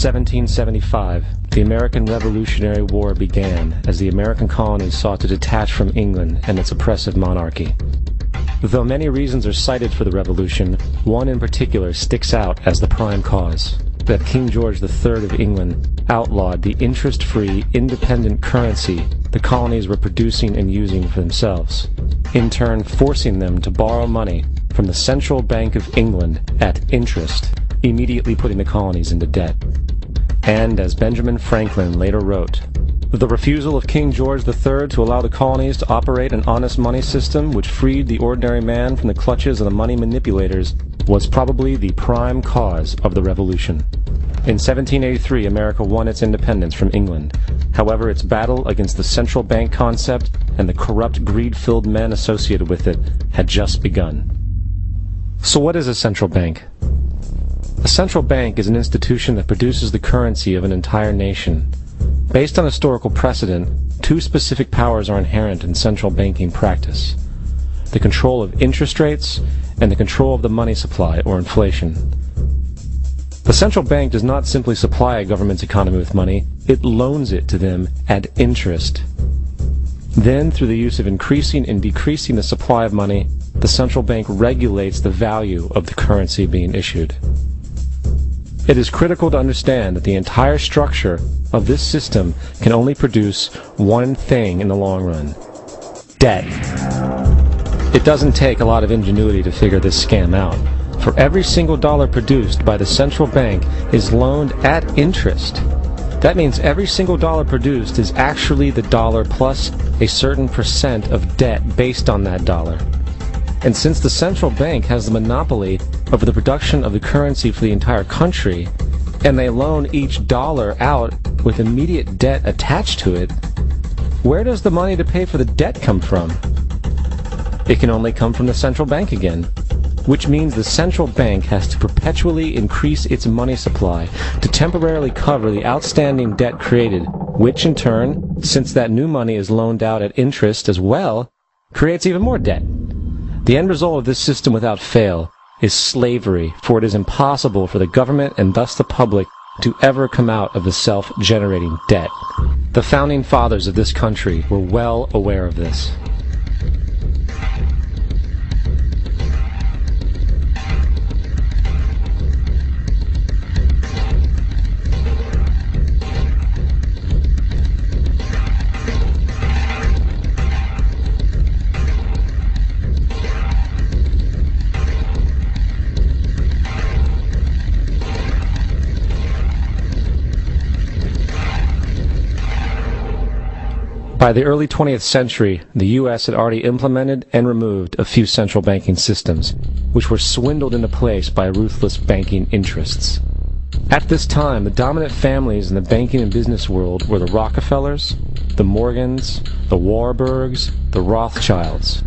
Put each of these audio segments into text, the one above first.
1775, the American Revolutionary War began as the American colonies sought to detach from England and its oppressive monarchy. Though many reasons are cited for the revolution, one in particular sticks out as the prime cause: that King George III of England outlawed the interest-free, independent currency the colonies were producing and using for themselves, in turn forcing them to borrow money from the Central Bank of England at interest, immediately putting the colonies into debt. And as Benjamin Franklin later wrote, the refusal of King George III to allow the colonies to operate an honest money system which freed the ordinary man from the clutches of the money manipulators was probably the prime cause of the revolution. In 1783, America won its independence from England. However, its battle against the central bank concept and the corrupt, greed-filled men associated with it had just begun. So what is a central bank? A central bank is an institution that produces the currency of an entire nation. Based on historical precedent, two specific powers are inherent in central banking practice: the control of interest rates and the control of the money supply, or inflation. The central bank does not simply supply a government's economy with money, it loans it to them at interest. Then, through the use of increasing and decreasing the supply of money, the central bank regulates the value of the currency being issued. It is critical to understand that the entire structure of this system can only produce one thing in the long run: debt. It doesn't take a lot of ingenuity to figure this scam out. For every single dollar produced by the central bank is loaned at interest. That means every single dollar produced is actually the dollar plus a certain percent of debt based on that dollar. And since the central bank has the monopoly over the production of the currency for the entire country, and they loan each dollar out with immediate debt attached to it, where does the money to pay for the debt come from? It can only come from the central bank again, which means the central bank has to perpetually increase its money supply to temporarily cover the outstanding debt created, which in turn, since that new money is loaned out at interest as well, creates even more debt. The end result of this system without fail is slavery, for it is impossible for the government and thus the public to ever come out of the self-generating debt. The founding fathers of this country were well aware of this. By the early 20th century, the U.S. had already implemented and removed a few central banking systems, which were swindled into place by ruthless banking interests. At this time, the dominant families in the banking and business world were the Rockefellers, the Morgans, the Warburgs, the Rothschilds.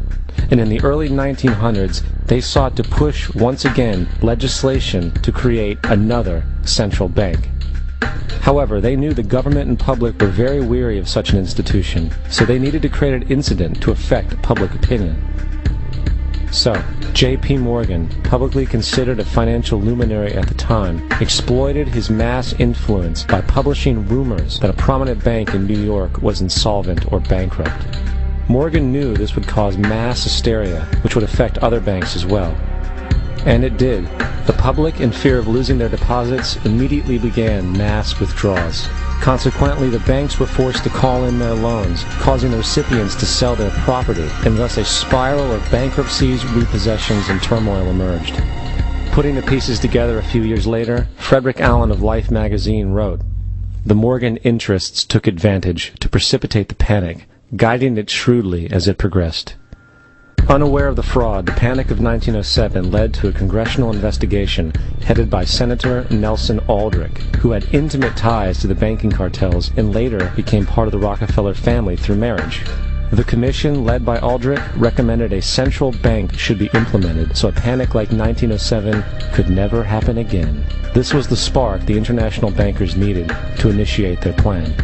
And in the early 1900s, they sought to push once again legislation to create another central bank. However, they knew the government and public were very weary of such an institution, so they needed to create an incident to affect public opinion. So, J.P. Morgan, publicly considered a financial luminary at the time, exploited his mass influence by publishing rumors that a prominent bank in New York was insolvent or bankrupt. Morgan knew this would cause mass hysteria, which would affect other banks as well. And it did. The public, in fear of losing their deposits, immediately began mass withdrawals. Consequently, the banks were forced to call in their loans, causing the recipients to sell their property, and thus a spiral of bankruptcies, repossessions, and turmoil emerged. Putting the pieces together a few years later, Frederick Allen of Life magazine wrote, "The Morgan interests took advantage to precipitate the panic, guiding it shrewdly as it progressed." Unaware of the fraud, the Panic of 1907 led to a congressional investigation headed by Senator Nelson Aldrich, who had intimate ties to the banking cartels and later became part of the Rockefeller family through marriage. The commission, led by Aldrich, recommended a central bank should be implemented so a panic like 1907 could never happen again. This was the spark the international bankers needed to initiate their plan.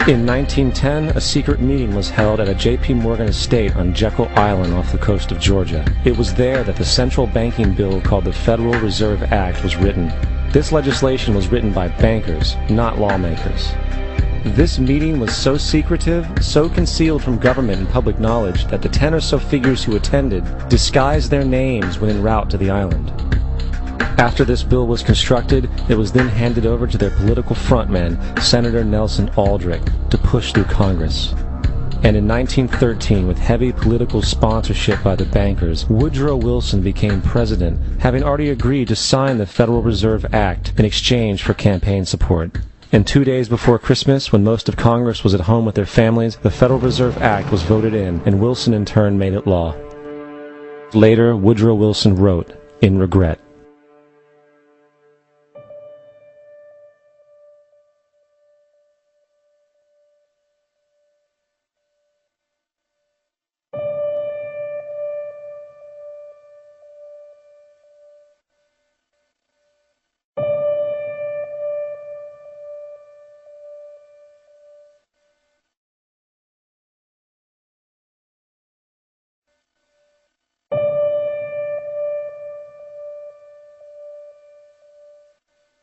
In 1910, a secret meeting was held at a J.P. Morgan estate on Jekyll Island off the coast of Georgia. It was there that the central banking bill called the Federal Reserve Act was written. This legislation was written by bankers, not lawmakers. This meeting was so secretive, so concealed from government and public knowledge that the 10 or so figures who attended disguised their names when en route to the island. After this bill was constructed, it was then handed over to their political frontman, Senator Nelson Aldrich, to push through Congress. And in 1913, with heavy political sponsorship by the bankers, Woodrow Wilson became president, having already agreed to sign the Federal Reserve Act in exchange for campaign support. And 2 days before Christmas, when most of Congress was at home with their families, the Federal Reserve Act was voted in, and Wilson in turn made it law. Later, Woodrow Wilson wrote, in regret,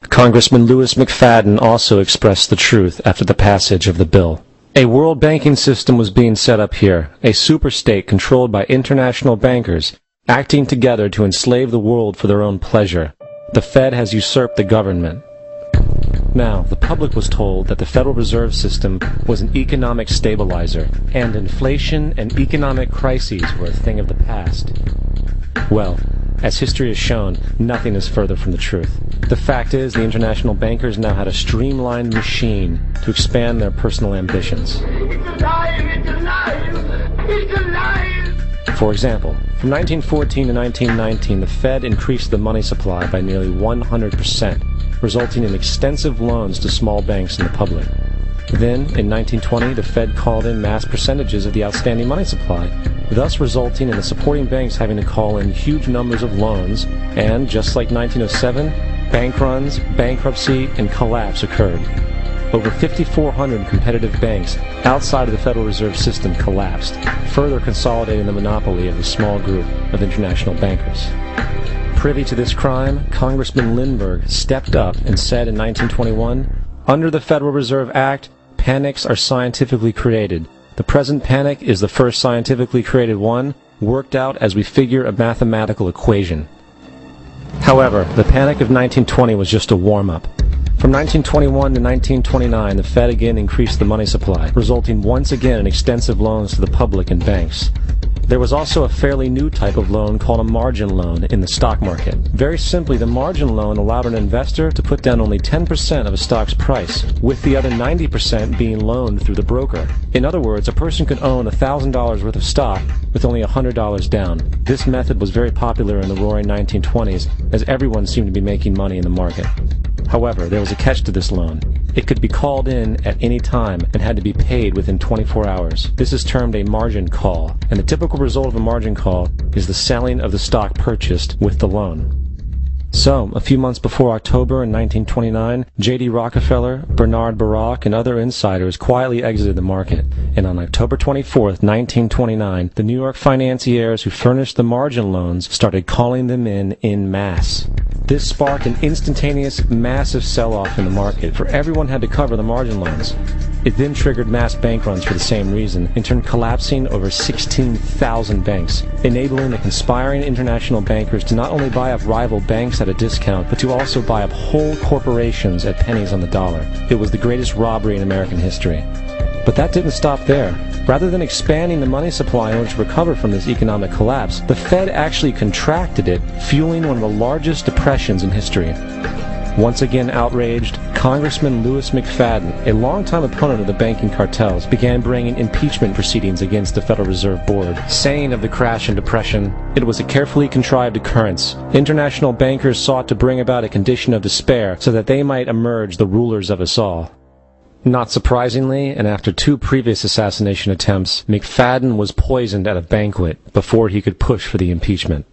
Congressman Louis McFadden also expressed the truth after the passage of the bill. A world banking system was being set up here, a superstate controlled by international bankers, acting together to enslave the world for their own pleasure. The Fed has usurped the government. Now, the public was told that the Federal Reserve System was an economic stabilizer, and inflation and economic crises were a thing of the past. Well, as history has shown, nothing is further from the truth. The fact is, the international bankers now had a streamlined machine to expand their personal ambitions. It's alive! It's alive! It's alive! For example, from 1914 to 1919, the Fed increased the money supply by nearly 100%, resulting in extensive loans to small banks and the public. Then, in 1920, the Fed called in mass percentages of the outstanding money supply, thus resulting in the supporting banks having to call in huge numbers of loans, and, just like 1907, bank runs, bankruptcy, and collapse occurred. Over 5,400 competitive banks outside of the Federal Reserve System collapsed, further consolidating the monopoly of a small group of international bankers. Privy to this crime, Congressman Lindbergh stepped up and said in 1921, "Under the Federal Reserve Act, panics are scientifically created. The present panic is the first scientifically created one, worked out as we figure a mathematical equation." However, the panic of 1920 was just a warm-up. From 1921 to 1929, the Fed again increased the money supply, resulting once again in extensive loans to the public and banks. There was also a fairly new type of loan called a margin loan in the stock market. Very simply, the margin loan allowed an investor to put down only 10% of a stock's price, with the other 90% being loaned through the broker. In other words, a person could own $1,000 worth of stock with only $100 down. This method was very popular in the roaring 1920s, as everyone seemed to be making money in the market. However, there was a catch to this loan. It could be called in at any time and had to be paid within 24 hours. This is termed a margin call, and the typical result of a margin call is the selling of the stock purchased with the loan. So, a few months before October in 1929, J.D. Rockefeller, Bernard Baruch, and other insiders quietly exited the market, and on October 24, 1929, the New York financiers who furnished the margin loans started calling them in masse. This sparked an instantaneous, massive sell-off in the market, for everyone had to cover the margin loans. It then triggered mass bank runs for the same reason, in turn collapsing over 16,000 banks, enabling the conspiring international bankers to not only buy up rival banks at a discount, but to also buy up whole corporations at pennies on the dollar. It was the greatest robbery in American history. But that didn't stop there. Rather than expanding the money supply in order to recover from this economic collapse, the Fed actually contracted it, fueling one of the largest depressions in history. Once again outraged, Congressman Louis McFadden, a longtime opponent of the banking cartels, began bringing impeachment proceedings against the Federal Reserve Board, saying of the crash and depression, "It was a carefully contrived occurrence. International bankers sought to bring about a condition of despair so that they might emerge the rulers of us all." Not surprisingly, and after 2 previous assassination attempts, McFadden was poisoned at a banquet before he could push for the impeachment.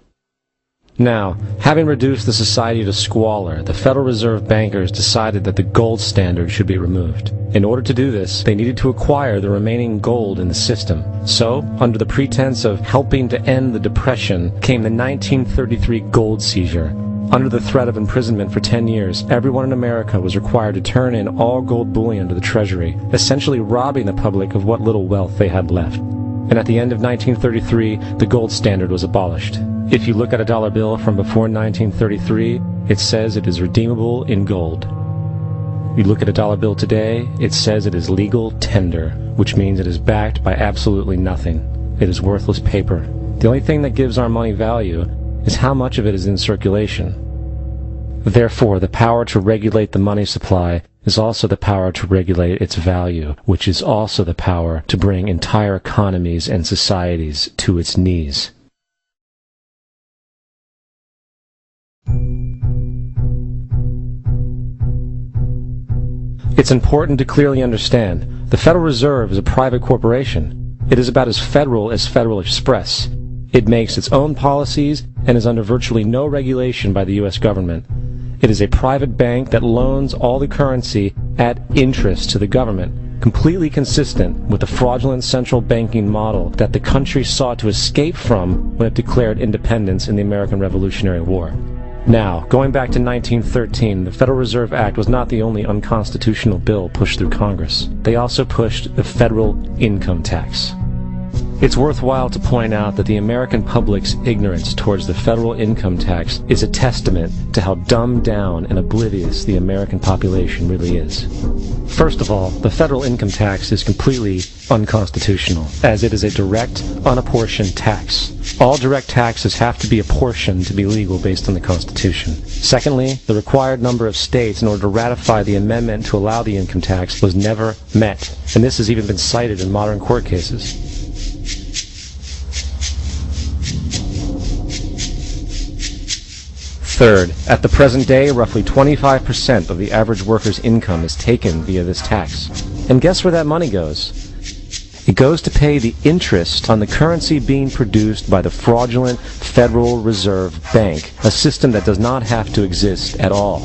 Now, having reduced the society to squalor, the Federal Reserve bankers decided that the gold standard should be removed. In order to do this, they needed to acquire the remaining gold in the system. So, under the pretense of helping to end the Depression, came the 1933 gold seizure. Under the threat of imprisonment for 10 years, everyone in America was required to turn in all gold bullion to the Treasury, essentially robbing the public of what little wealth they had left. And at the end of 1933, the gold standard was abolished. If you look at a dollar bill from before 1933, it says it is redeemable in gold. You look at a dollar bill today, it says it is legal tender, which means it is backed by absolutely nothing. It is worthless paper. The only thing that gives our money value is how much of it is in circulation. Therefore, the power to regulate the money supply is also the power to regulate its value, which is also the power to bring entire economies and societies to its knees. It's important to clearly understand, the Federal Reserve is a private corporation. It is about as Federal Express. It makes its own policies and is under virtually no regulation by the U.S. government. It is a private bank that loans all the currency at interest to the government, completely consistent with the fraudulent central banking model that the country sought to escape from when it declared independence in the American Revolutionary War. Now, going back to 1913, the Federal Reserve Act was not the only unconstitutional bill pushed through Congress. They also pushed the federal income tax. It's worthwhile to point out that the American public's ignorance towards the federal income tax is a testament to how dumbed down and oblivious the American population really is. First of all, the federal income tax is completely unconstitutional, as it is a direct, unapportioned tax. All direct taxes have to be apportioned to be legal based on the Constitution. Secondly, the required number of states in order to ratify the amendment to allow the income tax was never met, and this has even been cited in modern court cases. Third, at the present day, roughly 25% of the average worker's income is taken via this tax. And guess where that money goes? It goes to pay the interest on the currency being produced by the fraudulent Federal Reserve Bank, a system that does not have to exist at all.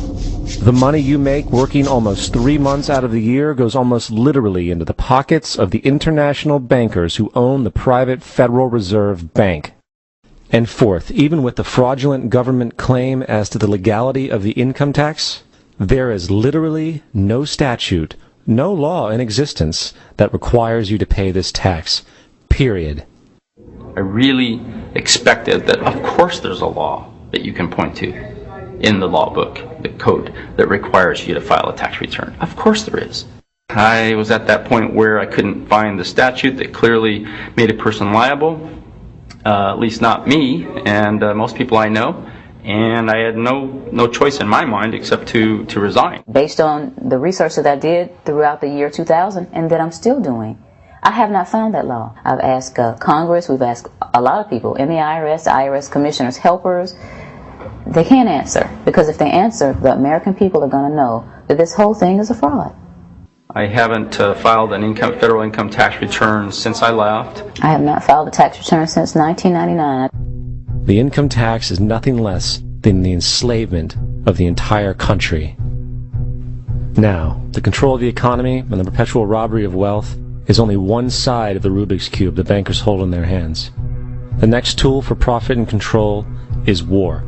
The money you make working almost 3 months out of the year goes almost literally into the pockets of the international bankers who own the private Federal Reserve Bank. And fourth, even with the fraudulent government claim as to the legality of the income tax, there is literally no statute, no law in existence that requires you to pay this tax. Period. I really expected that, of course, there's a law that you can point to in the law book, the code, that requires you to file a tax return. Of course there is. I was at that point where I couldn't find the statute that clearly made a person liable. At least not me, and most people I know, and I had no choice in my mind except to resign. Based on the research that I did throughout the year 2000 and that I'm still doing, I have not found that law. I've asked Congress, we've asked a lot of people in the IRS commissioners, helpers. They can't answer, because if they answer, the American people are going to know that this whole thing is a fraud. I haven't filed an federal income tax return since I left. I have not filed a tax return since 1999. The income tax is nothing less than the enslavement of the entire country. Now, the control of the economy and the perpetual robbery of wealth is only one side of the Rubik's Cube the bankers hold in their hands. The next tool for profit and control is war.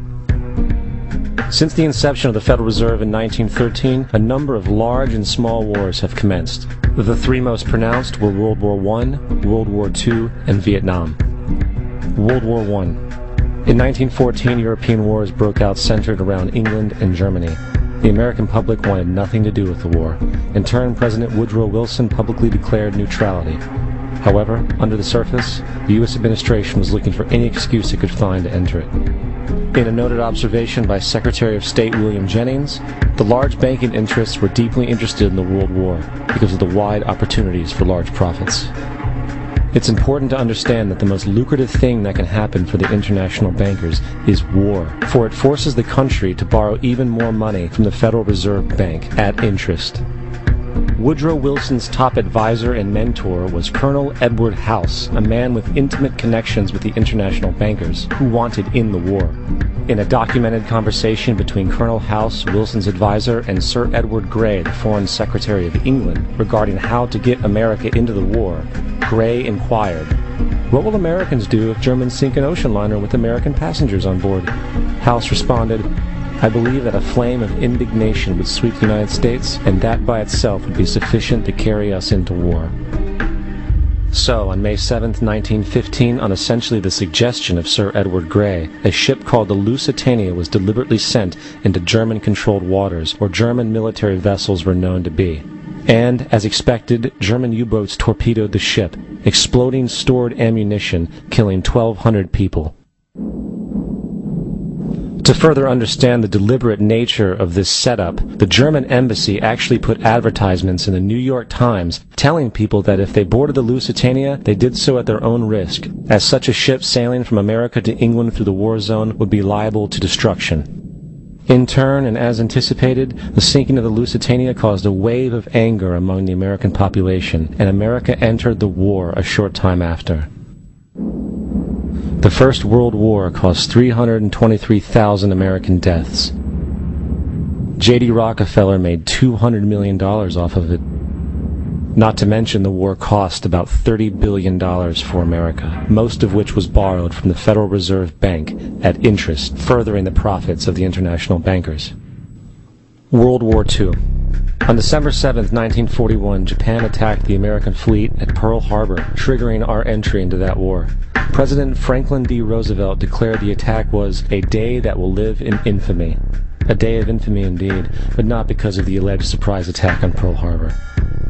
Since the inception of the Federal Reserve in 1913, a number of large and small wars have commenced. The three most pronounced were World War I, World War II, and Vietnam. World War I. In 1914, European wars broke out centered around England and Germany. The American public wanted nothing to do with the war. In turn, President Woodrow Wilson publicly declared neutrality. However, under the surface, the U.S. administration was looking for any excuse it could find to enter it. In a noted observation by Secretary of State William Jennings, the large banking interests were deeply interested in the World War because of the wide opportunities for large profits. It's important to understand that the most lucrative thing that can happen for the international bankers is war, for it forces the country to borrow even more money from the Federal Reserve Bank at interest. Woodrow Wilson's top advisor and mentor was Colonel Edward House, a man with intimate connections with the international bankers who wanted in the war. In a documented conversation between Colonel House, Wilson's advisor, and Sir Edward Grey, the Foreign Secretary of England, regarding how to get America into the war, Grey inquired, "What will Americans do if Germans sink an ocean liner with American passengers on board?" House responded, I believe that a flame of indignation would sweep the United States, and that by itself would be sufficient to carry us into war. So, on May 7, 1915, on essentially the suggestion of Sir Edward Grey, a ship called the Lusitania was deliberately sent into German-controlled waters, where German military vessels were known to be. And, as expected, German U-boats torpedoed the ship, exploding stored ammunition, killing 1,200 people. To further understand the deliberate nature of this setup, the German embassy actually put advertisements in the New York Times telling people that if they boarded the Lusitania, they did so at their own risk, as such a ship sailing from America to England through the war zone would be liable to destruction. In turn, and as anticipated, the sinking of the Lusitania caused a wave of anger among the American population, and America entered the war a short time after. The First World War caused 323,000 American deaths. J.D. Rockefeller made $200 million off of it. Not to mention the war cost about $30 billion for America, most of which was borrowed from the Federal Reserve Bank at interest, furthering the profits of the international bankers. World War II. On December 7, 1941, Japan attacked the American fleet at Pearl Harbor, triggering our entry into that war. President Franklin D. Roosevelt declared the attack was a day that will live in infamy. A day of infamy indeed, but not because of the alleged surprise attack on Pearl Harbor.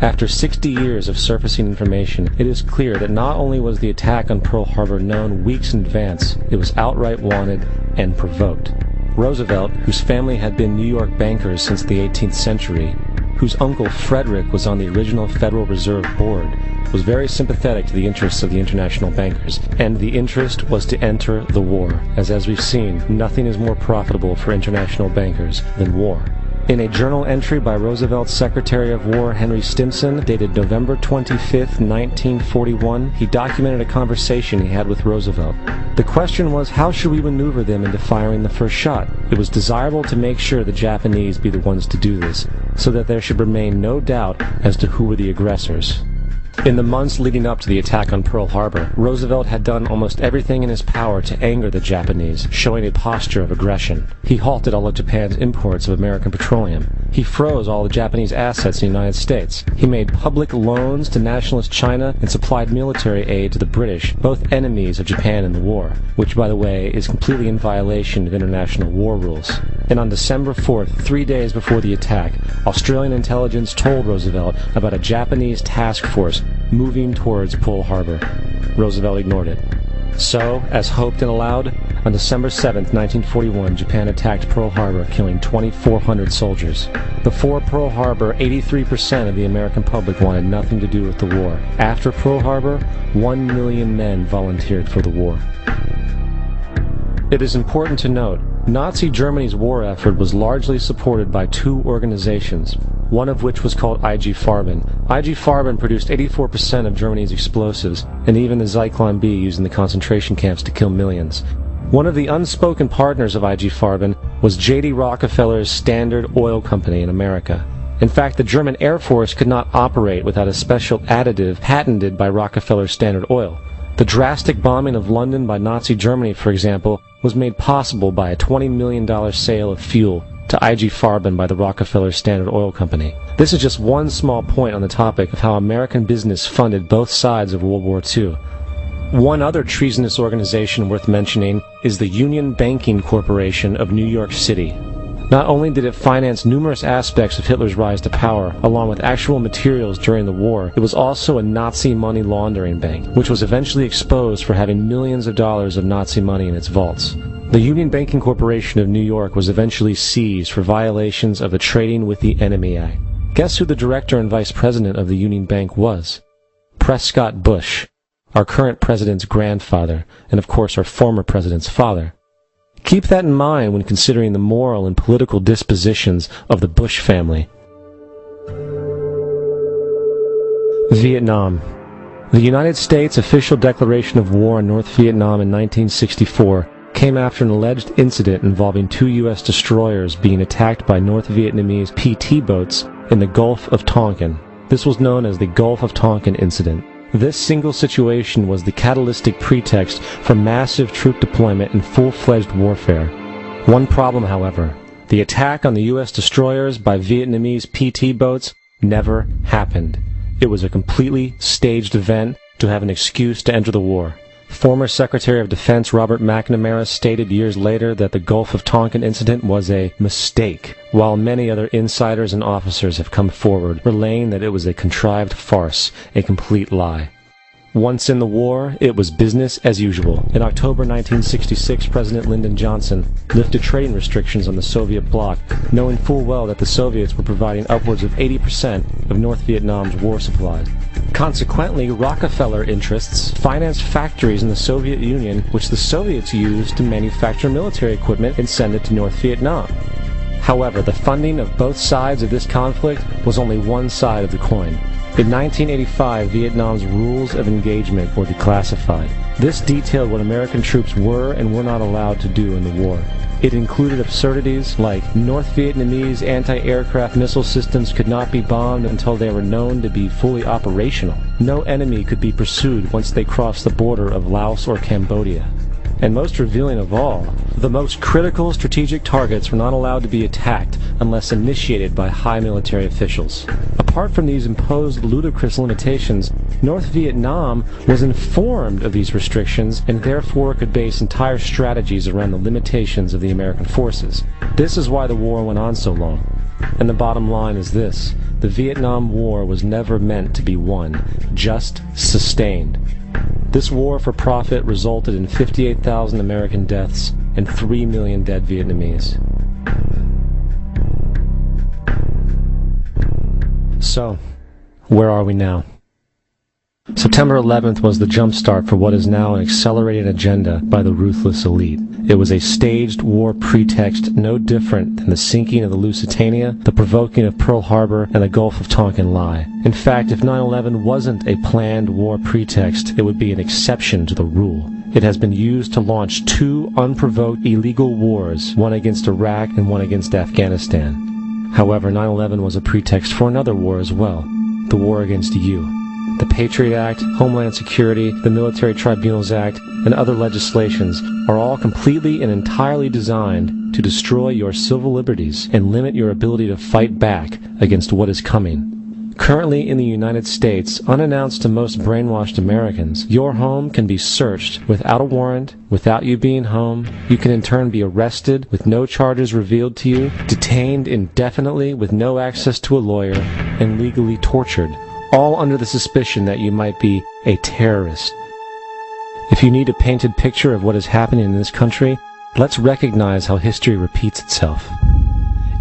After 60 years of surfacing information, it is clear that not only was the attack on Pearl Harbor known weeks in advance, it was outright wanted and provoked. Roosevelt, whose family had been New York bankers since the 18th century, whose uncle Frederick was on the original Federal Reserve Board, was very sympathetic to the interests of the international bankers, and the interest was to enter the war, as we've seen, nothing is more profitable for international bankers than war. In a journal entry by Roosevelt's Secretary of War Henry Stimson, dated November 25, 1941, he documented a conversation he had with Roosevelt. The question was, how should we maneuver them into firing the first shot? It was desirable to make sure the Japanese be the ones to do this, so that there should remain no doubt as to who were the aggressors. In the months leading up to the attack on Pearl Harbor, Roosevelt had done almost everything in his power to anger the Japanese, showing a posture of aggression. He halted all of Japan's imports of American petroleum. He froze all the Japanese assets in the United States. He made public loans to nationalist China and supplied military aid to the British, both enemies of Japan in the war, which, by the way, is completely in violation of international war rules. And on December 4th, 3 days before the attack, Australian intelligence told Roosevelt about a Japanese task force moving towards Pearl Harbor. Roosevelt ignored it. So, as hoped and allowed, on December 7, 1941, Japan attacked Pearl Harbor, killing 2,400 soldiers. Before Pearl Harbor, 83% of the American public wanted nothing to do with the war. After Pearl Harbor, 1 million men volunteered for the war. It is important to note, Nazi Germany's war effort was largely supported by two organizations, one of which was called IG Farben. IG Farben produced 84% of Germany's explosives, and even the Zyklon B used in the concentration camps to kill millions. One of the unspoken partners of IG Farben was J.D. Rockefeller's Standard Oil Company in America. In fact, the German Air Force could not operate without a special additive patented by Rockefeller's Standard Oil. The drastic bombing of London by Nazi Germany, for example, was made possible by a $20 million sale of fuel to IG Farben by the Rockefeller Standard Oil Company. This is just one small point on the topic of how American business funded both sides of World War II. One other treasonous organization worth mentioning is the Union Banking Corporation of New York City. Not only did it finance numerous aspects of Hitler's rise to power, along with actual materials during the war, it was also a Nazi money laundering bank, which was eventually exposed for having millions of dollars of Nazi money in its vaults. The Union Banking Corporation of New York was eventually seized for violations of the Trading with the Enemy Act. Guess who the director and vice president of the Union Bank was? Prescott Bush, our current president's grandfather, and of course our former president's father. Keep that in mind when considering the moral and political dispositions of the Bush family. Vietnam. The United States' official declaration of war on North Vietnam in 1964 came after an alleged incident involving 2 U.S. destroyers being attacked by North Vietnamese PT boats in the Gulf of Tonkin. This was known as the Gulf of Tonkin incident. This single situation was the catalytic pretext for massive troop deployment and full-fledged warfare. One problem, however, The attack on the U.S. destroyers by Vietnamese PT boats never happened. It was a completely staged event to have an excuse to enter the war. Former Secretary of Defense Robert McNamara stated years later that the Gulf of Tonkin incident was a mistake, while many other insiders and officers have come forward, relaying that it was a contrived farce, a complete lie. Once in the war, it was business as usual. In October 1966, President Lyndon Johnson lifted trading restrictions on the Soviet bloc, knowing full well that the Soviets were providing upwards of 80% of North Vietnam's war supplies. Consequently, Rockefeller interests financed factories in the Soviet Union, which the Soviets used to manufacture military equipment and send it to North Vietnam. However, the funding of both sides of this conflict was only one side of the coin. In 1985, Vietnam's rules of engagement were declassified. This detailed what American troops were and were not allowed to do in the war. It included absurdities like North Vietnamese anti-aircraft missile systems could not be bombed until they were known to be fully operational. No enemy could be pursued once they crossed the border of Laos or Cambodia. And most revealing of all, the most critical strategic targets were not allowed to be attacked unless initiated by high military officials. Apart from these imposed ludicrous limitations, North Vietnam was informed of these restrictions and therefore could base entire strategies around the limitations of the American forces. This is why the war went on so long. And the bottom line is this: the Vietnam War was never meant to be won, just sustained. This war for profit resulted in 58,000 American deaths and 3 million dead Vietnamese. So, where are we now? September 11th was the jumpstart for what is now an accelerated agenda by the ruthless elite. It was a staged war pretext no different than the sinking of the Lusitania, the provoking of Pearl Harbor, and the Gulf of Tonkin lie. In fact, if 9/11 wasn't a planned war pretext, it would be an exception to the rule. It has been used to launch 2 unprovoked illegal wars, one against Iraq and one against Afghanistan. However, 9/11 was a pretext for another war as well, the war against you. The Patriot Act, Homeland Security, the Military Tribunals Act, and other legislations are all completely and entirely designed to destroy your civil liberties and limit your ability to fight back against what is coming. Currently in the United States, unannounced to most brainwashed Americans, your home can be searched without a warrant, without you being home. You can in turn be arrested with no charges revealed to you, detained indefinitely with no access to a lawyer, and legally tortured, all under the suspicion that you might be a terrorist. If you need a painted picture of what is happening in this country, let's recognize how history repeats itself.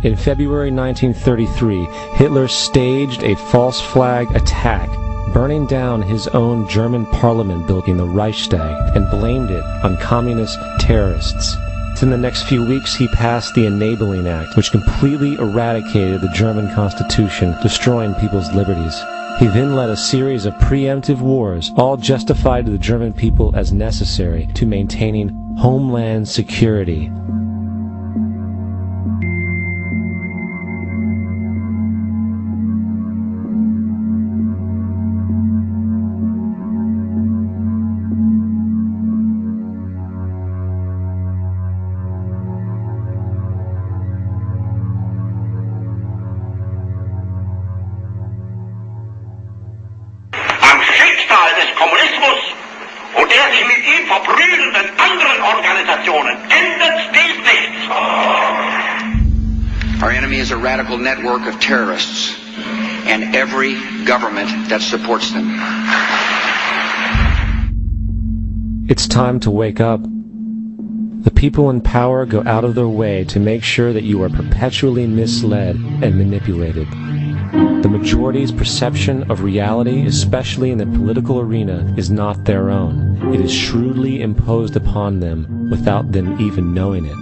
In February 1933, Hitler staged a false flag attack, burning down his own German parliament building, the Reichstag, and blamed it on communist terrorists. In the next few weeks, he passed the Enabling Act, which completely eradicated the German Constitution, destroying people's liberties. He then led a series of preemptive wars, all justified to the German people as necessary to maintaining homeland security. Our enemy is a radical network of terrorists and every government that supports them. It's time to wake up. The people in power go out of their way to make sure that you are perpetually misled and manipulated. The majority's perception of reality, especially in the political arena, is not their own. It is shrewdly imposed upon them without them even knowing it.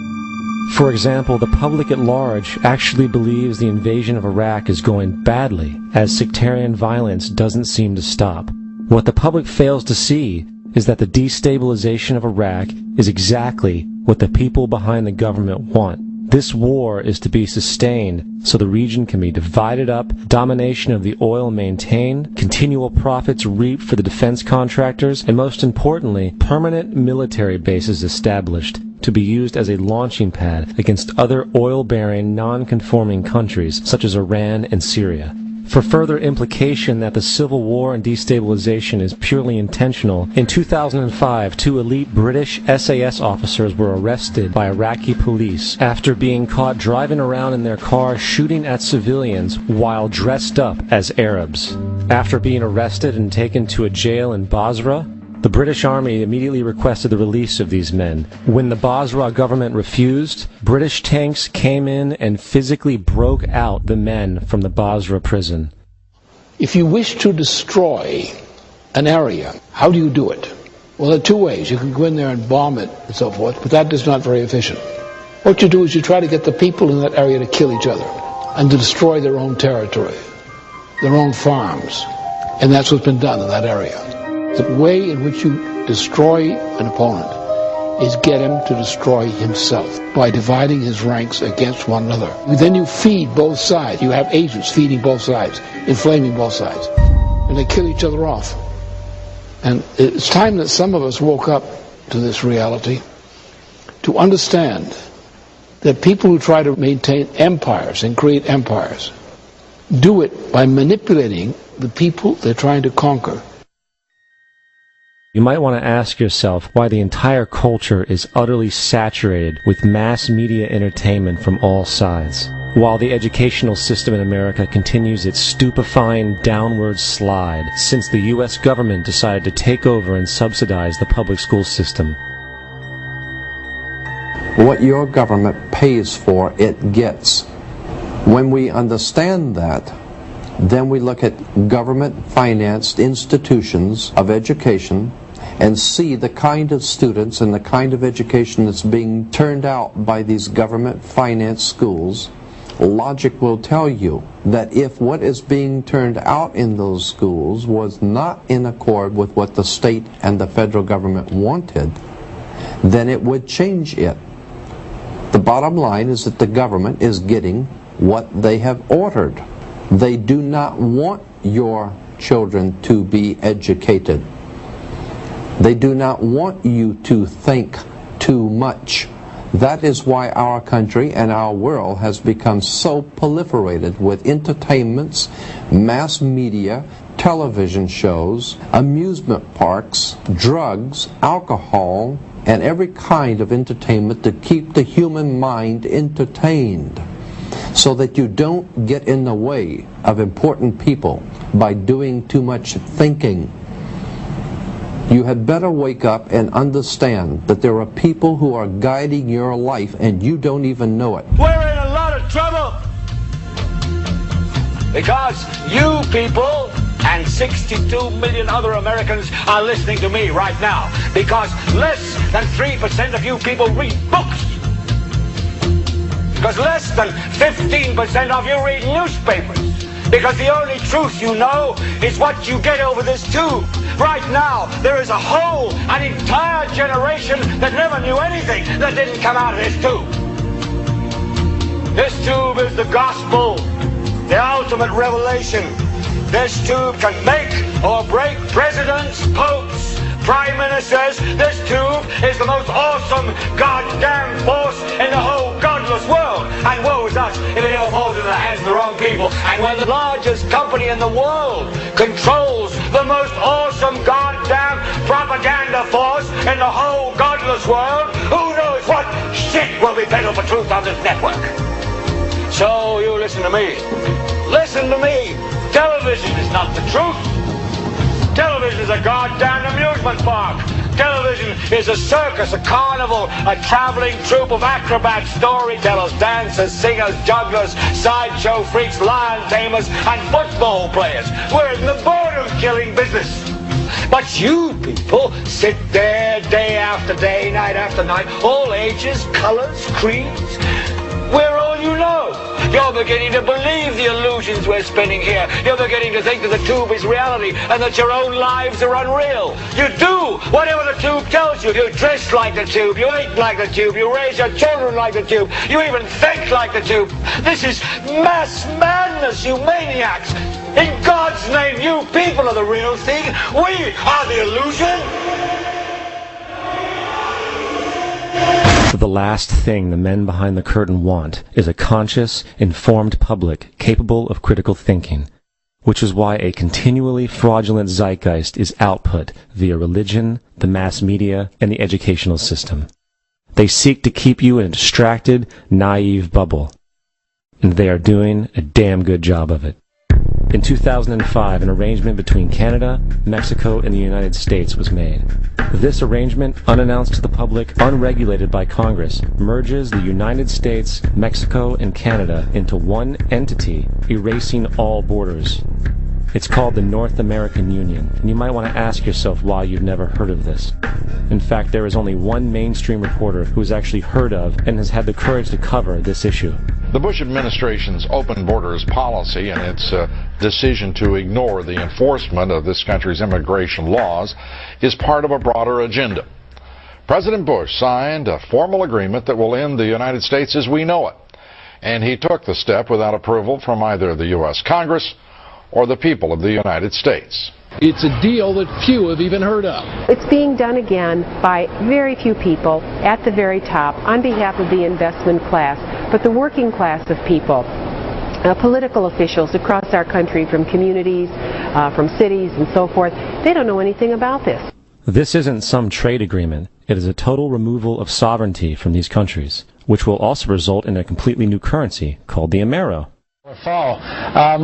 For example, the public at large actually believes the invasion of Iraq is going badly, as sectarian violence doesn't seem to stop. What the public fails to see is that the destabilization of Iraq is exactly what the people behind the government want. This war is to be sustained so the region can be divided up, domination of the oil maintained, continual profits reaped for the defense contractors, and most importantly, permanent military bases established to be used as a launching pad against other oil-bearing, non-conforming countries such as Iran and Syria. For further implication that the civil war and destabilization is purely intentional, in 2005, 2 elite British SAS officers were arrested by Iraqi police after being caught driving around in their car shooting at civilians while dressed up as Arabs. After being arrested and taken to a jail in Basra, the British Army immediately requested the release of these men. When the Basra government refused, British tanks came in and physically broke out the men from the Basra prison. If you wish to destroy an area, how do you do it? Well, there are 2 ways. You can go in there and bomb it and so forth, but that is not very efficient. What you do is you try to get the people in that area to kill each other and to destroy their own territory, their own farms. And that's what's been done in that area. The way in which you destroy an opponent is get him to destroy himself by dividing his ranks against one another. Then you feed both sides. You have agents feeding both sides, inflaming both sides. And they kill each other off. And it's time that some of us woke up to this reality, to understand that people who try to maintain empires and create empires do it by manipulating the people they're trying to conquer. You might want to ask yourself why the entire culture is utterly saturated with mass media entertainment from all sides, while the educational system in America continues its stupefying downward slide since the U.S. government decided to take over and subsidize the public school system. What your government pays for, it gets. When we understand that, then we look at government-financed institutions of education and see the kind of students and the kind of education that's being turned out by these government-financed schools. Logic will tell you that if what is being turned out in those schools was not in accord with what the state and the federal government wanted, then it would change it. The bottom line is that the government is getting what they have ordered. They do not want your children to be educated. They do not want you to think too much. That is why our country and our world has become so proliferated with entertainments, mass media, television shows, amusement parks, drugs, alcohol, and every kind of entertainment to keep the human mind entertained, so that you don't get in the way of important people by doing too much thinking. You had better wake up and understand that there are people who are guiding your life and you don't even know it. We're in a lot of trouble because you people and 62 million other Americans are listening to me right now, because less than 3% of you people read books, because less than 15% of you read newspapers, because the only truth you know is what you get over this tube. Right now, there is an entire generation that never knew anything that didn't come out of this tube. This tube is the gospel, the ultimate revelation. This tube can make or break presidents, popes, prime ministers. This tube is the most awesome goddamn force in the whole godless world. And woe is us if it ever falls into the hands of the wrong people. And when the largest company in the world controls the most awesome goddamn propaganda force in the whole godless world, who knows what shit will be peddled for truth on this network. So you listen to me. Listen to me. Television is not the truth. Television is a goddamn amusement park. Television is a circus, a carnival, a traveling troupe of acrobats, storytellers, dancers, singers, jugglers, sideshow freaks, lion tamers, and football players. We're in the boredom-killing business. But you people sit there day after day, night after night, all ages, colors, creeds. We're all you know. You're beginning to believe the illusions we're spinning here. You're beginning to think that the tube is reality and that your own lives are unreal. You do whatever the tube tells you. You dress like the tube. You eat like the tube. You raise your children like the tube. You even think like the tube. This is mass madness, you maniacs. In God's name, you people are the real thing. We are the illusion. The last thing the men behind the curtain want is a conscious, informed public capable of critical thinking, which is why a continually fraudulent zeitgeist is output via religion, the mass media, and the educational system. They seek to keep you in a distracted, naive bubble, and they are doing a damn good job of it. In 2005, an arrangement between Canada, Mexico, and the United States was made. This arrangement, unannounced to the public, unregulated by Congress, merges the United States, Mexico, and Canada into one entity, erasing all borders. It's called the North American Union, and you might want to ask yourself why you've never heard of this. In fact, there is only one mainstream reporter who has actually heard of and has had the courage to cover this issue. The Bush administration's open borders policy and its decision to ignore the enforcement of this country's immigration laws is part of a broader agenda. President Bush signed a formal agreement that will end the United States as we know it, and he took the step without approval from either the U.S. Congress or the people of the United States. It's a deal that few have even heard of. It's being done again by very few people at the very top on behalf of the investment class, but the working class of people, political officials across our country, from communities, from cities and so forth, they don't know anything about this. This isn't some trade agreement. It is a total removal of sovereignty from these countries, which will also result in a completely new currency called the Amero. Fall.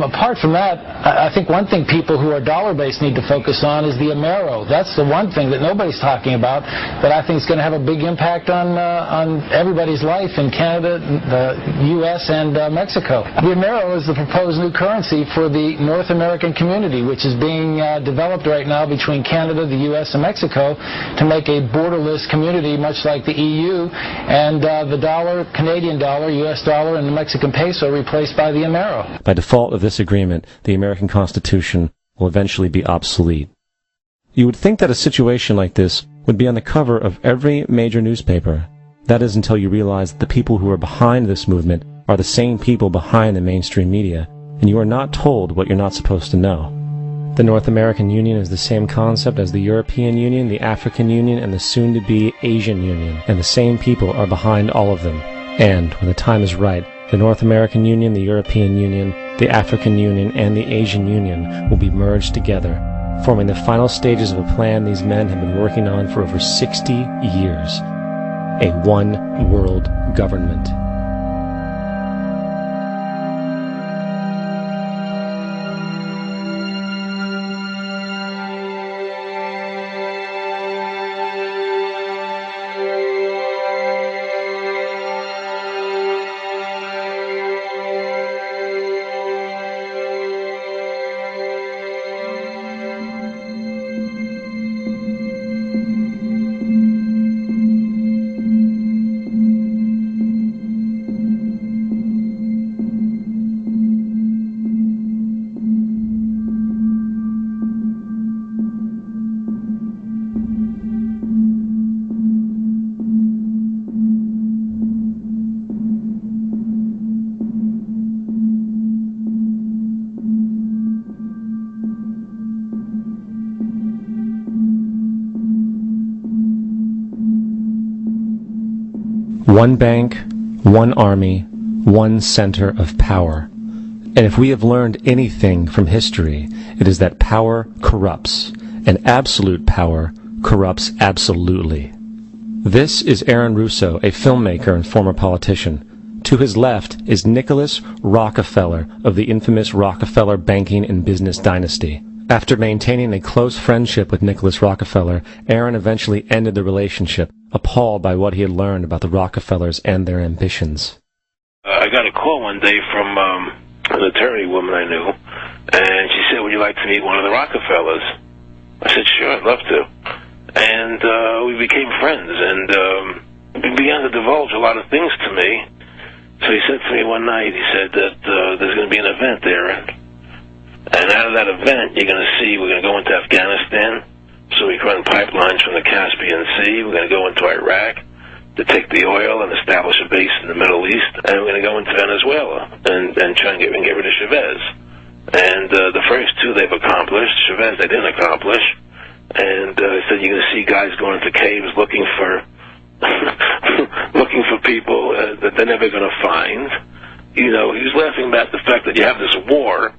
Apart from that, I think one thing people who are dollar-based need to focus on is the Amero. That's the one thing that nobody's talking about that I think is going to have a big impact on everybody's life in Canada, the U.S., and Mexico. The Amero is the proposed new currency for the North American community, which is being developed right now between Canada, the U.S., and Mexico to make a borderless community, much like the EU, and the dollar, Canadian dollar, U.S. dollar, and the Mexican peso replaced by the Amero. By default of this agreement, the American Constitution will eventually be obsolete. You would think that a situation like this would be on the cover of every major newspaper. That is until you realize that the people who are behind this movement are the same people behind the mainstream media, and you are not told what you're not supposed to know. The North American Union is the same concept as the European Union, the African Union, and the soon-to-be Asian Union, and the same people are behind all of them. And, when the time is right, the North American Union, the European Union, the African Union, and the Asian Union will be merged together, forming the final stages of a plan these men have been working on for over 60 years. A one-world government. One bank, one army, one center of power. And if we have learned anything from history, it is that power corrupts, and absolute power corrupts absolutely. This is Aaron Russo, a filmmaker and former politician. To his left is Nicholas Rockefeller of the infamous Rockefeller banking and business dynasty. After maintaining a close friendship with Nicholas Rockefeller, Aaron eventually ended the relationship, appalled by what he had learned about the Rockefellers and their ambitions. I got a call one day from an attorney woman I knew, and she said, "Would you like to meet one of the Rockefellers?" I said, "Sure, I'd love to." And we became friends, and he began to divulge a lot of things to me. So he said to me one night, he said that there's going to be an event there, and out of that event, you're going to see we're going to go into Afghanistan, so we can run pipelines from the Caspian Sea. We're going to go into Iraq to take the oil and establish a base in the Middle East, and we're going to go into Venezuela and try and get rid of Chavez. And the first two they've accomplished. Chavez they didn't accomplish. And he said you're going to see guys going into caves looking for looking for people that they're never going to find. You know, he was laughing about the fact that you have this war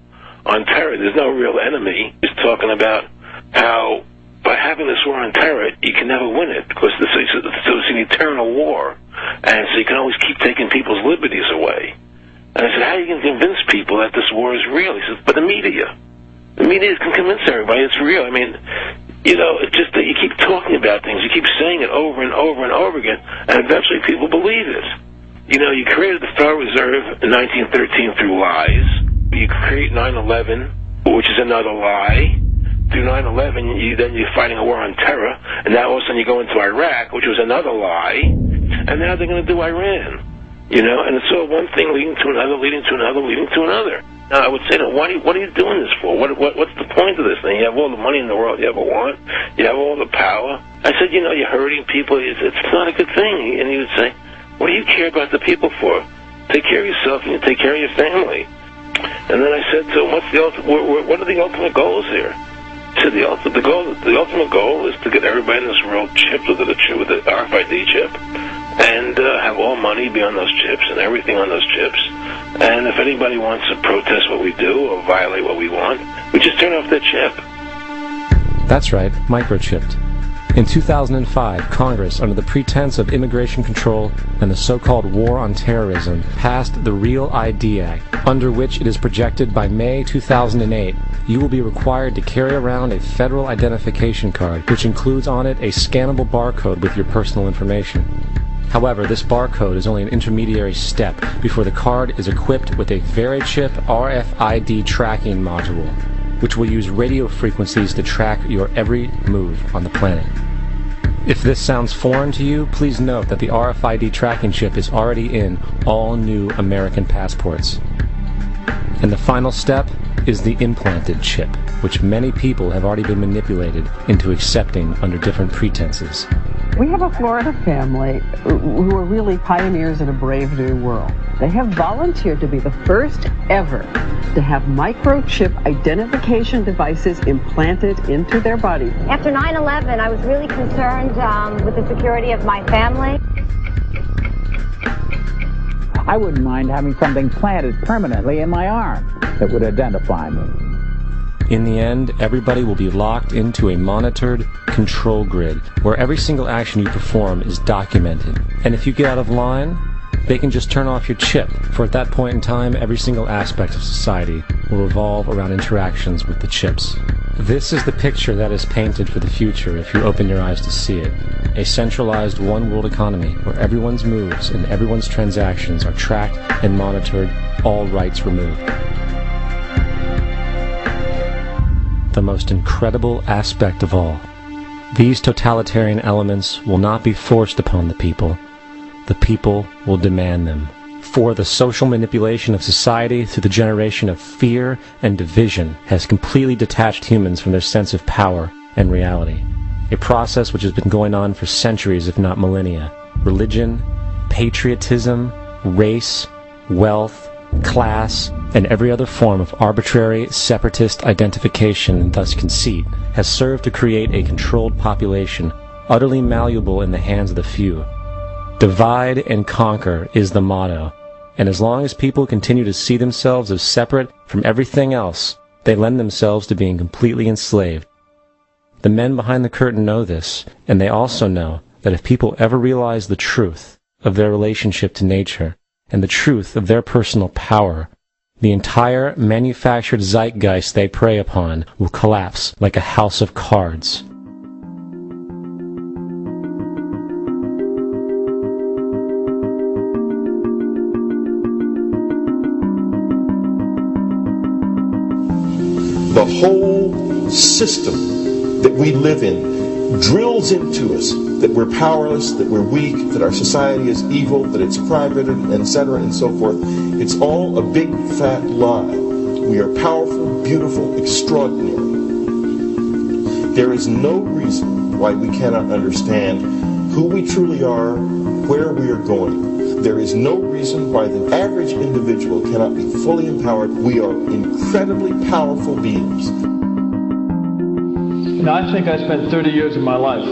on terror. There's no real enemy. He's talking about how by having this war on terror, you can never win it because it's an eternal war. And so you can always keep taking people's liberties away. And I said, how are you going to convince people that this war is real? He says, but the media can convince everybody it's real. I mean, you know, it's just that you keep talking about things. You keep saying it over and over and over again, and eventually people believe it. You know, you created the Federal Reserve in 1913 through lies. You create 9/11, which is another lie. Through 9/11, then you're fighting a war on terror, and now all of a sudden you go into Iraq, which was another lie, and now they're going to do Iran. You know, and it's all one thing leading to another, leading to another, leading to another. Now, I would say to them, what are you doing this for? What's the point of this thing? You have all the money in the world you ever want. You have all the power. I said, you know, you're hurting people. It's not a good thing. And he would say, what do you care about the people for? Take care of yourself and you take care of your family. And then I said to him, what are the ultimate goals here? He said, the ultimate goal is to get everybody in this world chipped with the RFID chip. And have all money be on those chips and everything on those chips. And if anybody wants to protest what we do or violate what we want, we just turn off their chip. That's right, microchipped. In 2005, Congress, under the pretense of immigration control and the so-called war on terrorism, passed the Real ID Act, under which it is projected by May 2008, you will be required to carry around a federal identification card, which includes on it a scannable barcode with your personal information. However, this barcode is only an intermediary step before the card is equipped with a VeriChip RFID tracking module, which will use radio frequencies to track your every move on the planet. If this sounds foreign to you, please note that the RFID tracking chip is already in all new American passports. And the final step is the implanted chip, which many people have already been manipulated into accepting under different pretenses. We have a Florida family who are really pioneers in a brave new world. They have volunteered to be the first ever to have microchip identification devices implanted into their body. After 9/11, I was really concerned with the security of my family. I wouldn't mind having something planted permanently in my arm that would identify me. In the end, everybody will be locked into a monitored control grid where every single action you perform is documented. And if you get out of line, they can just turn off your chip, for at that point in time, every single aspect of society will revolve around interactions with the chips. This is the picture that is painted for the future if you open your eyes to see it. A centralized one-world economy where everyone's moves and everyone's transactions are tracked and monitored, all rights removed. The most incredible aspect of all. These totalitarian elements will not be forced upon the people. The people will demand them. For the social manipulation of society through the generation of fear and division has completely detached humans from their sense of power and reality. A process which has been going on for centuries, if not millennia. Religion, patriotism, race, wealth, class, and every other form of arbitrary, separatist identification and thus conceit has served to create a controlled population, utterly malleable in the hands of the few. Divide and conquer is the motto, and as long as people continue to see themselves as separate from everything else, they lend themselves to being completely enslaved. The men behind the curtain know this, and they also know that if people ever realize the truth of their relationship to nature, and the truth of their personal power, the entire manufactured zeitgeist they prey upon will collapse like a house of cards. The whole system that we live in drills into us that we're powerless, that we're weak, that our society is evil, that it's crime-ridden, etc., and so forth. It's all a big, fat lie. We are powerful, beautiful, extraordinary. There is no reason why we cannot understand who we truly are, where we are going. There is no reason why the average individual cannot be fully empowered. We are incredibly powerful beings. I think I spent 30 years of my life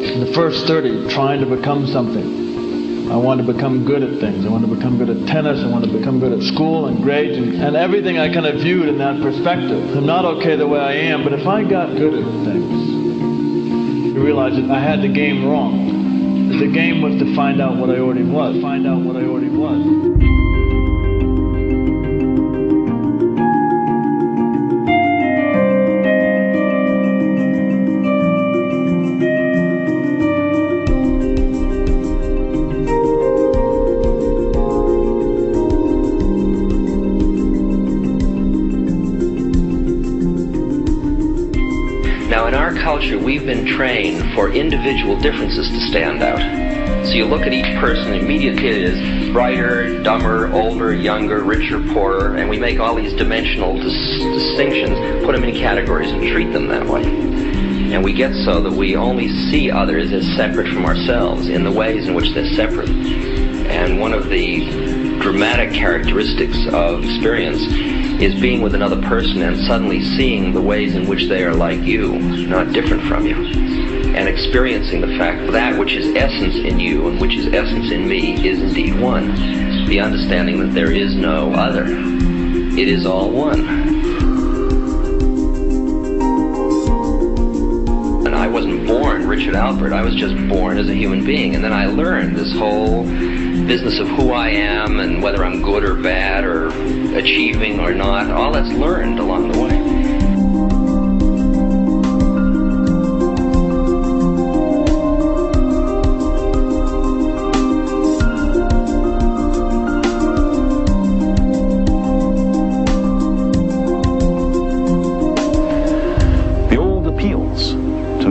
In the first 30, trying to become something. I wanted to become good at things. I wanted to become good at tennis. I wanted to become good at school and grades and everything I kind of viewed in that perspective. I'm not okay the way I am, but if I got good at things, I realized that I had the game wrong. The game was to find out what I already was. Find out what I already was. We've been trained for individual differences to stand out. So you look at each person, immediately it is brighter, dumber, older, younger, richer, poorer, and we make all these dimensional distinctions, put them in categories and treat them that way. And we get so that we only see others as separate from ourselves in the ways in which they're separate. And one of the dramatic characteristics of experience is being with another person and suddenly seeing the ways in which they are like you, not different from you, and experiencing the fact that which is essence in you and which is essence in me is indeed one. The understanding that there is no other. It is all one. And I wasn't born Richard Albert, I was just born as a human being, and then I learned this whole business of who I am and whether I'm good or bad or achieving or not. All that's learned along the way. The old appeals to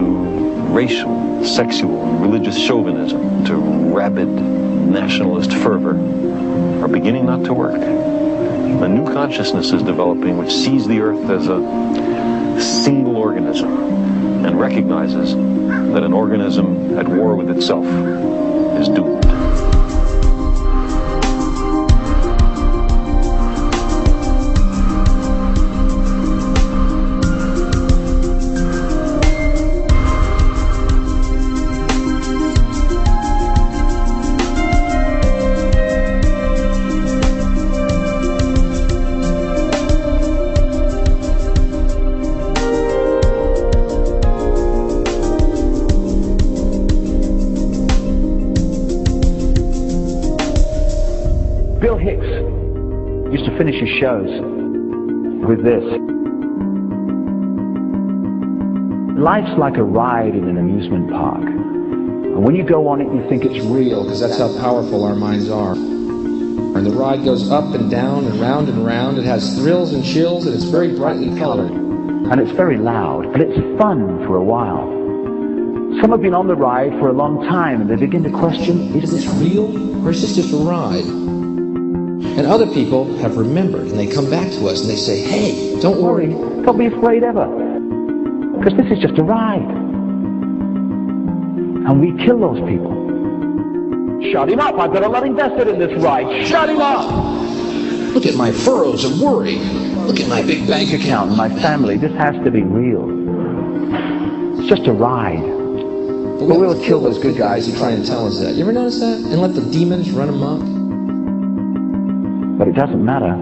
racial, sexual, and religious chauvinism, to rabid nationalist fervor, are beginning not to work. A new consciousness is developing which sees the earth as a single organism and recognizes that an organism at war with itself is doomed. Finish his shows with this. Life's like a ride in an amusement park. And when you go on it, you think it's real, because that's how powerful our minds are. And the ride goes up and down and round and round. It has thrills and chills, and it's very brightly colored. And it's very loud, and it's fun for a while. Some have been on the ride for a long time, and they begin to question, is this real, or is this just a ride? And other people have remembered, and they come back to us and they say, hey, don't worry. Don't be afraid ever. Because this is just a ride. And we kill those people. Shut him up. I've got a lot invested in this ride. Shut him up. Look at my furrows of worry. Look at my big bank account. My family. This has to be real. It's just a ride. But we'll kill those good guys who try and tell us that. You ever notice that? And let the demons run amok? But it doesn't matter,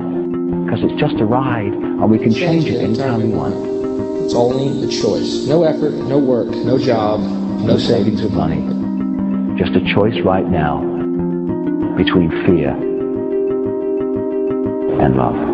because it's just a ride, and we can change it anytime we want. It's only a choice. No effort, no work, no job, no savings of money. Just a choice right now between fear and love.